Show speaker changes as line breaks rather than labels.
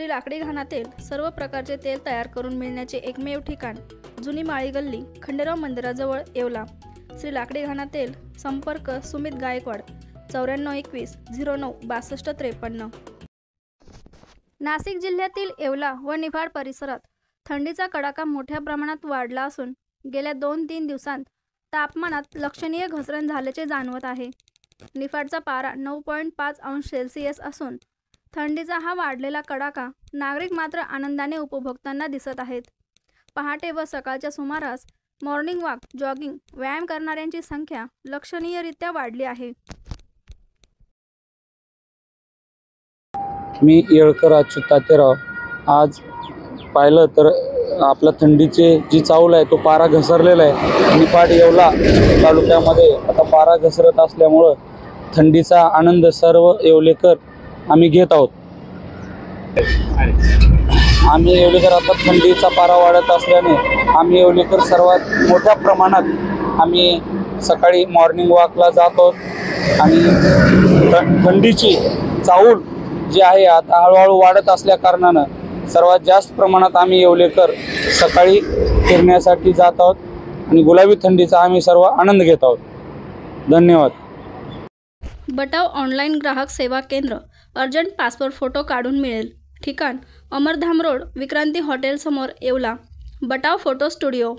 श्री लाकडी घाणातील सर्व प्रकारचे तेल तयार करून मिळण्याचे एकमेव ठिकाण जुनी माळी गल्ली खंडेराव मंदिराजवळ येवला। श्री लाकडी घाणा तेल संपर्क सुमित गायकवाड 9421 09 62 53। नाशिक जिल्ह्यातील येवला व निफाड परिसरात थंडीचा कडाका मोठ्या प्रमाणात वाढला असून गेल्या 2-3 दिवसांत तापमानात लक्षणीय घसरण झाल्याचे जाणवत आहे। निफाडचा पारा 9.5 अंश सेल्सिअस असून थंडीचा हा वाढलेला कडाका नागरिक मात्र आनंदाने उपभोगताना दिसत आहेत। पहाटे व सकाळच्या सुमारास मॉर्निंग वॉक, जॉगिंग, व्यायाम करणाऱ्यांची संख्या लक्षणीयरित्या वाढली आहे।
मी येळकर अच्युत तातेराव। आज पाहिलं तर आपला थंडीचे जी चाहूल आहे तो पारा घसरलेला आहे। निफाड येवला तालुक्यामध्ये आता पारा घसरत असल्यामुळं थंडीचा आनंद सर्व येवलेकर आम्ही घेत आहोत। आम्ही येवलेकर आता थंडीचा पारा वाढत असल्याने आम्ही येवलेकर सर्वात मोठ्या प्रमाणात आम्ही सकाळी मॉर्निंग वॉकला जात आहोत आणि थंडीची चाहूल जी आहे आता हळूहळू वाढत असल्या कारणानं सर्वात जास्त प्रमाणात आम्ही येवलेकर सकाळी फिरण्यासाठी जात आहोत आणि गुलाबी थंडीचा आम्ही सर्व आनंद घेत आहोत। धन्यवाद।
बटाव ऑनलाईन ग्राहक सेवा केंद्र अर्जंट पासपोर्ट फोटो काढून मिळेल। ठिकाण अमरधाम रोड विक्रांती हॉटेल समोर येवला। बटाव photo studio.